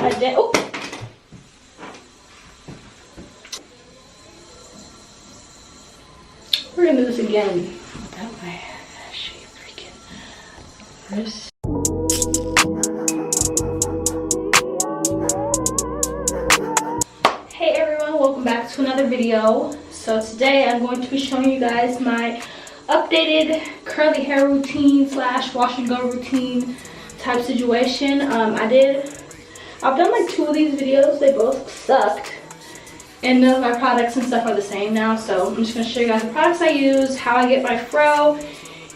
I did. Oh. We're gonna do this again without my shave freaking wrist. Hey everyone, welcome back to another video. So today I'm going to be showing you guys my updated curly hair routine slash wash and go routine type situation. I've done like 2 of these videos. They both sucked. And none of my products and stuff are the same now, so I'm just going to show you guys the products I use, how I get my fro,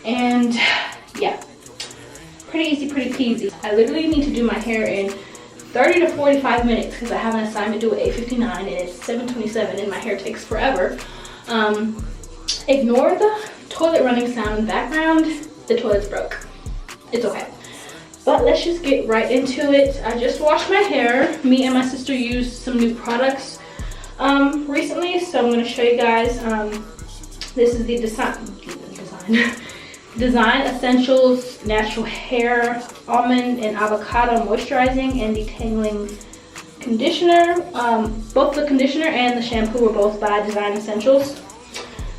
and yeah, pretty easy, pretty peasy. I literally need to do my hair in 30 to 45 minutes because I have an assignment due at 8:59 and it's 7:27 and my hair takes forever. Ignore the toilet running sound in the background. The toilet's broke. It's okay. But let's just get right into it. I just washed my hair. Me and my sister used some new products recently, so I'm going to show you guys. This is the Design Essentials Natural Hair Almond and Avocado Moisturizing and Detangling Conditioner. Both the conditioner and the shampoo were both by Design Essentials,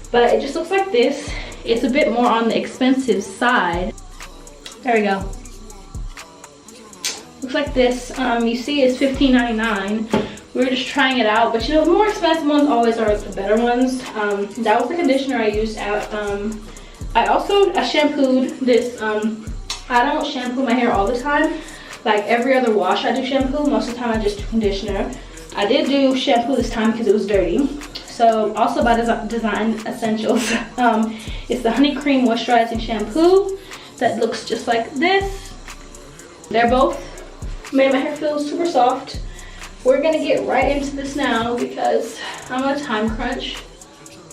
but it just looks like this. It's a bit more on the expensive side. There we go. Looks like this. You see it's $15.99. We were just trying it out, but you know, the more expensive ones always are the better ones. That was the conditioner I used out. I shampooed this. I don't shampoo my hair all the time. Like every other wash I do shampoo. Most of the time I just do conditioner. I did do shampoo this time because it was dirty. So also by Design Essentials. It's the Honey Cream Moisturizing Shampoo that looks just like this. They're both made my hair feel super soft. We're gonna get right into this now because I'm on a time crunch.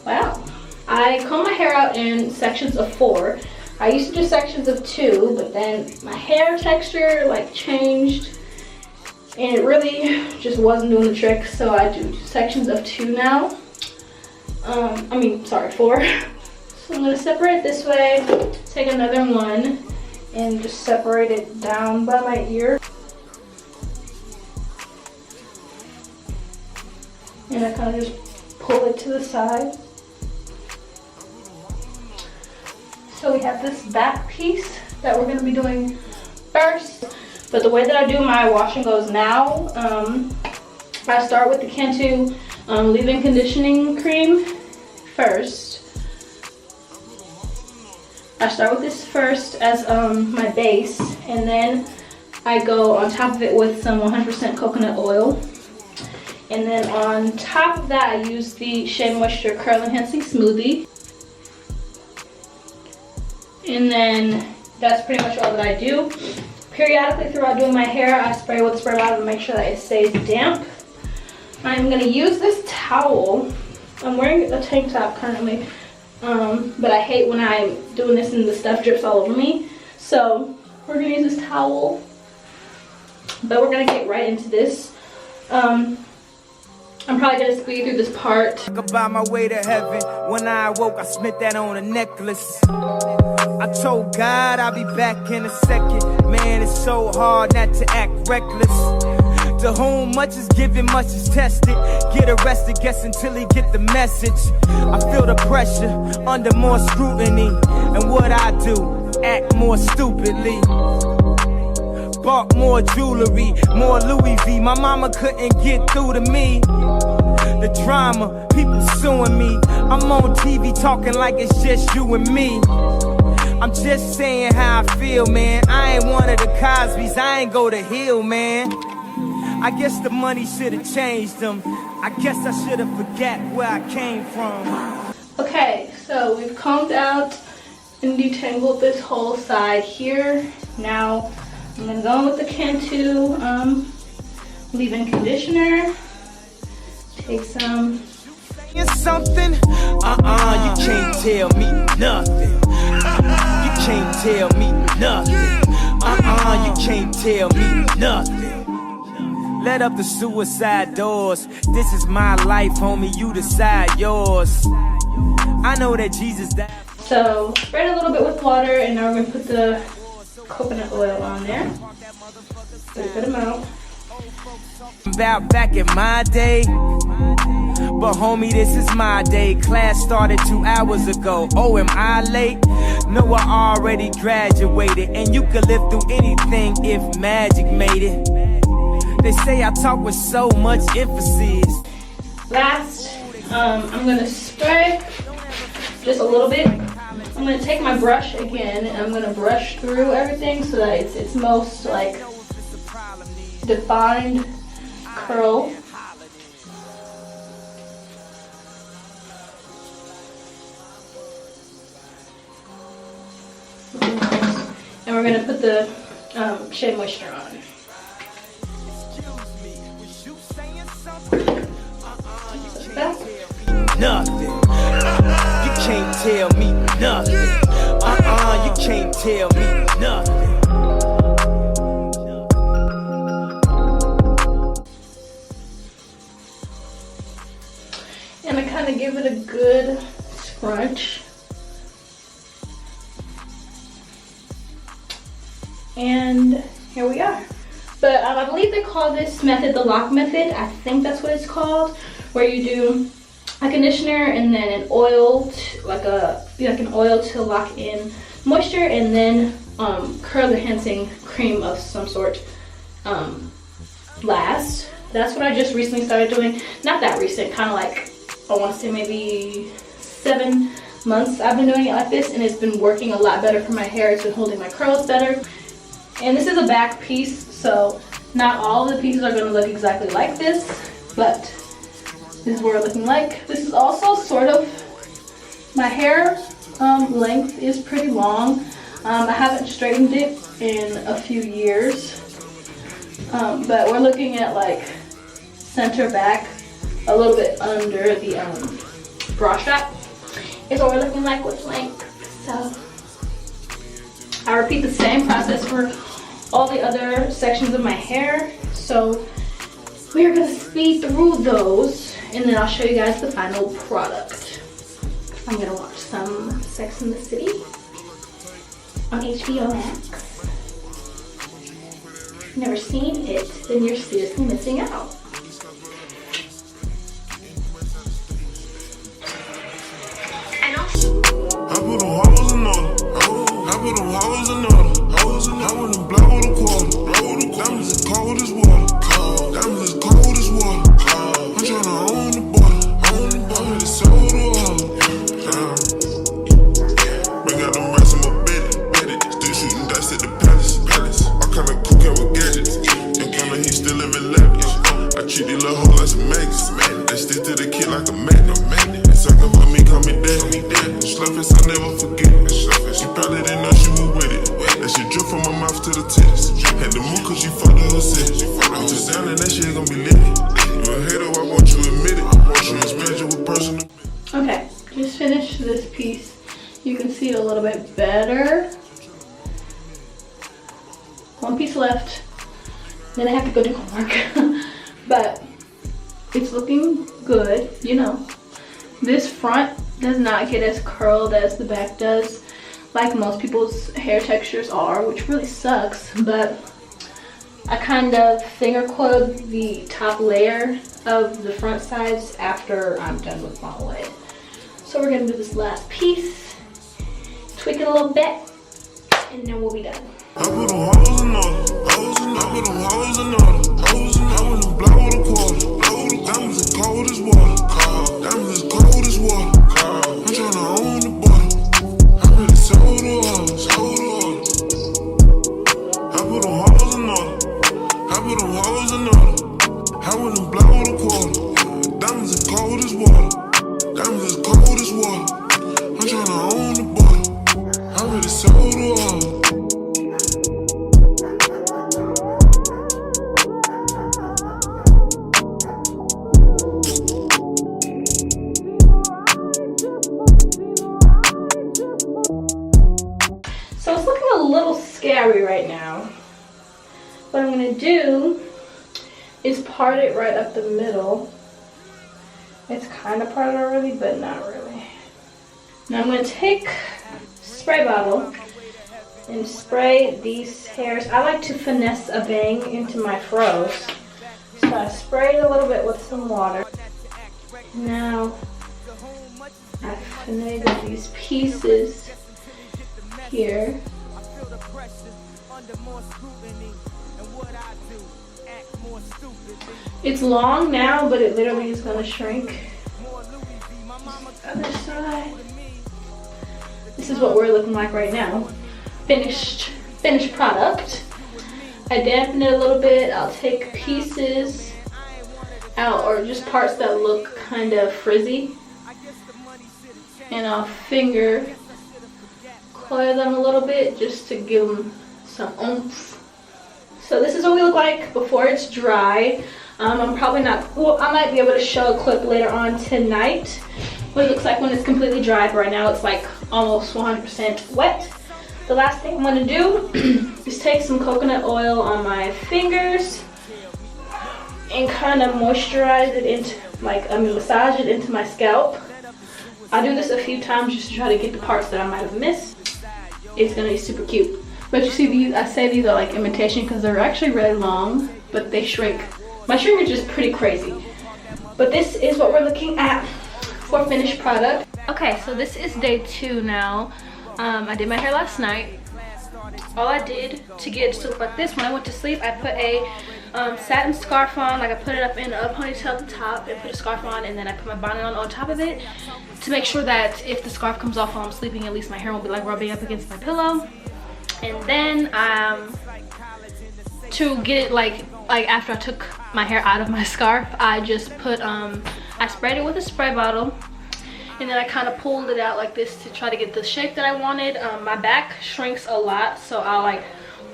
Wow. I comb my hair out in sections of 4. I used to do sections of 2, but then my hair texture like changed and it really just wasn't doing the trick, so I do sections of 2 now. 4. So I'm gonna separate this way, take another one, and just separate it down by my ear. And I kind of just pull it to the side. So we have this back piece that we're going to be doing first. But the way that I do my wash and goes now, I start with the Cantu leave-in conditioning cream first. I start with this first as my base, and then I go on top of it with some 100% coconut oil. And then on top of that, I use the Shea Moisture Curl Enhancing Smoothie. And then that's pretty much all that I do. Periodically throughout doing my hair, I spray with spray bottle to make sure that it stays damp. I'm going to use this towel. I'm wearing a tank top currently, but I hate when I'm doing this and the stuff drips all over me. So we're going to use this towel, but we're going to get right into this. I'm probably gonna speed through this part. About my way to heaven. When I awoke, I spent that on a necklace. I told God I'll be back in a second. Man, it's so hard not to act reckless. To whom much is given, much is tested. Get arrested, guess until he get the message. I feel the pressure under more scrutiny. And what I do, act more stupidly. Bought more jewelry, more Louis V. My mama couldn't get through to me. The drama, people suing me. I'm on TV talking like it's just you and me. I'm just saying how I feel, man. I ain't one of the Cosbys, I ain't go to Hill, man. I guess the money should've changed them. I guess I should've forgot where I came from. Okay, so we've combed out and detangled this whole side here. Now I'm gonna go in with the Cantu leave-in conditioner. Take some. Something? You can't tell me nothing. You can't tell me nothing. You can't tell me nothing. Let up the suicide doors. This is my life, homie. You decide yours. I know that Jesus died. So spread a little bit with water, and now we're gonna put the coconut oil on there. Good amount. About back in my day, but homie, this is my day. Class started 2 hours ago. Oh, am I late? No, I already graduated, and you could live through anything if magic made it. They say I talk with so much emphasis. Last, I'm gonna spray just a little bit. I'm gonna take my brush again, and I'm gonna brush through everything so that it's most like defined curl. And we're gonna put the Shea Moisture on. Nothing. You can't tell me nothing. You can't tell me nothing. And I kind of give it a good scrunch. And here we are. But I believe they call this method the lock method. I think that's what it's called, where you do a conditioner and then an oil, like an oil to lock in moisture, and then curl enhancing cream of some sort last. That's what I just recently started doing. Not that recent, kind of like, I want to say maybe 7 months I've been doing it like this, and it's been working a lot better for my hair. It's been holding my curls better. And this is a back piece, so not all of the pieces are going to look exactly like this, but this is what we're looking like. This is also sort of, my hair length is pretty long. I haven't straightened it in a few years, but we're looking at like center back, a little bit under the bra strap is what we're looking like with length. So I repeat the same process for all the other sections of my hair. So we are going to speed through those, and then I'll show you guys the final product. I'm going to watch some Sex and the City on HBO Max. If you've never seen it, then you're seriously missing out. I put them hoes in order. I put them hoes in order. I want them blow the quarter. Diamonds as cold as water. Diamonds as cold as water. I'm tryna own the border. I'm really sold to all. Bring out them rats in my bed. Still shooting dice at the palace. I'm kinda cooking with gadgets. And kinda he still living lavish. I treat these little hoes like some maggots. They stick to the kid like a magnet. And sucker for me, call me daddy. Sluffest, I never forget. She probably didn't know she was with it. That shit drip from my mouth to the tits. Had to move cause she fucked the whole city. I just down and that shit gon' be lit. You a hater, I want you to admit it. Transparent with personal. Okay, just finished this piece. You can see it a little bit better. One piece left. Then I have to go do homework. But it's looking good, you know. This front does not get as curled as the back does, like most people's hair textures are, which really sucks. But I kind of finger coiled the top layer of the front sides after I'm done with my oil. So we're gonna do this last piece, tweak it a little bit, and then we'll be done. I put them hoes in order. I put them hoes in order. I want them blow the quarter. Diamonds as cold as water. Diamonds as cold as water. I'm tryna own the border. I'm really sold to all. I put them hoes in order. I put them hoes in order. I want them blow the quarter. Diamonds as cold as water. Diamonds as cold as water. I'm tryna own the border. I'm really sold to all. So it's looking a little scary right now. What I'm gonna do is part it right up the middle. It's kind of parted already, but not really. Now I'm gonna take a spray bottle and spray these hairs. I like to finesse a bang into my froze. I sprayed a little bit with some water. Now I finagled these pieces here. It's long now, but it literally is gonna shrink. Other side. This is what we're looking like right now. Finished product. I dampen it a little bit. I'll take pieces out, or just parts that look kind of frizzy, and I'll finger coil them a little bit just to give them some oomph. So this is what we look like before it's dry. I'm probably not, well, I might be able to show a clip later on tonight what it looks like when it's completely dry, but right now it's like almost 100% wet. The last thing I'm gonna do is take some coconut oil on my fingers and kind of moisturize it into, massage it into my scalp. I do this a few times just to try to get the parts that I might have missed. It's gonna be super cute. But you see these, I say these are like imitation because they're actually really long, but they shrink. My shrinkage is pretty crazy. But this is what we're looking at for finished product. Okay, so this is day 2 now. I did my hair last night. All I did to get it to look like this, when I went to sleep, I put a satin scarf on. Like, I put it up in a ponytail at the top and put a scarf on, and then I put my bonnet on top of it to make sure that if the scarf comes off while I'm sleeping, at least my hair won't be like rubbing up against my pillow. And then to get it like after I took my hair out of my scarf, I just put I sprayed it with a spray bottle, and then I kind of pulled it out like this to try to get the shape that I wanted. My back shrinks a lot, so I'll like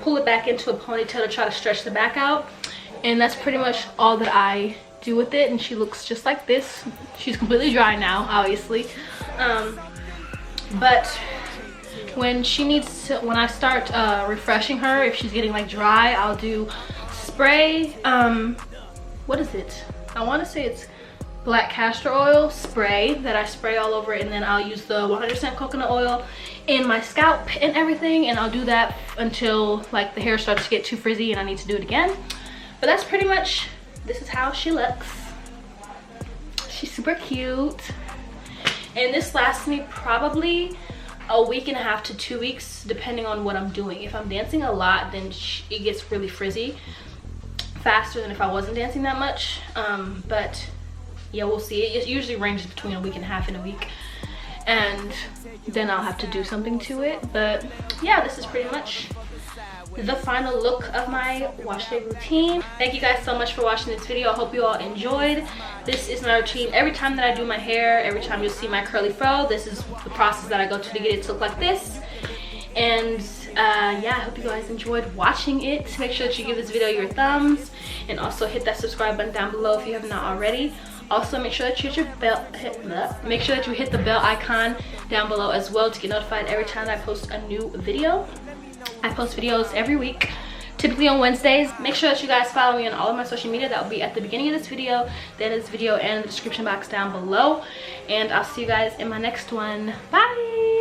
pull it back into a ponytail to try to stretch the back out, and that's pretty much all that I do with it. And she looks just like this. She's completely dry now, obviously, but when she needs to, when I start refreshing her, if she's getting like dry, I'll do spray, what is it? I want to say it's black castor oil spray that I spray all over it, and then I'll use the 100% coconut oil in my scalp and everything, and I'll do that until like the hair starts to get too frizzy and I need to do it again. But that's pretty much, this is how she looks. She's super cute, and this lasts me probably a week and a half to 2 weeks, depending on what I'm doing. If I'm dancing a lot, then it gets really frizzy faster than if I wasn't dancing that much. But yeah, we'll see. It usually ranges between a week and a half and a week, and then I'll have to do something to it. But yeah, this is pretty much the final look of my wash day routine. Thank you guys so much for watching this video. I hope you all enjoyed. This is my routine every time that I do my hair. Every time you'll see my curly fro, this is the process that I go to get it to look like this. And yeah, I hope you guys enjoyed watching it. Make sure that you give this video your thumbs, and also hit that subscribe button down below if you have not already. Also, make sure that you hit the bell icon down below as well to get notified every time that I post a new video. I post videos every week, typically on Wednesdays. Make sure that you guys follow me on all of my social media. That will be at the beginning of this video, the end of this video, and in the description box down below. And I'll see you guys in my next one. Bye!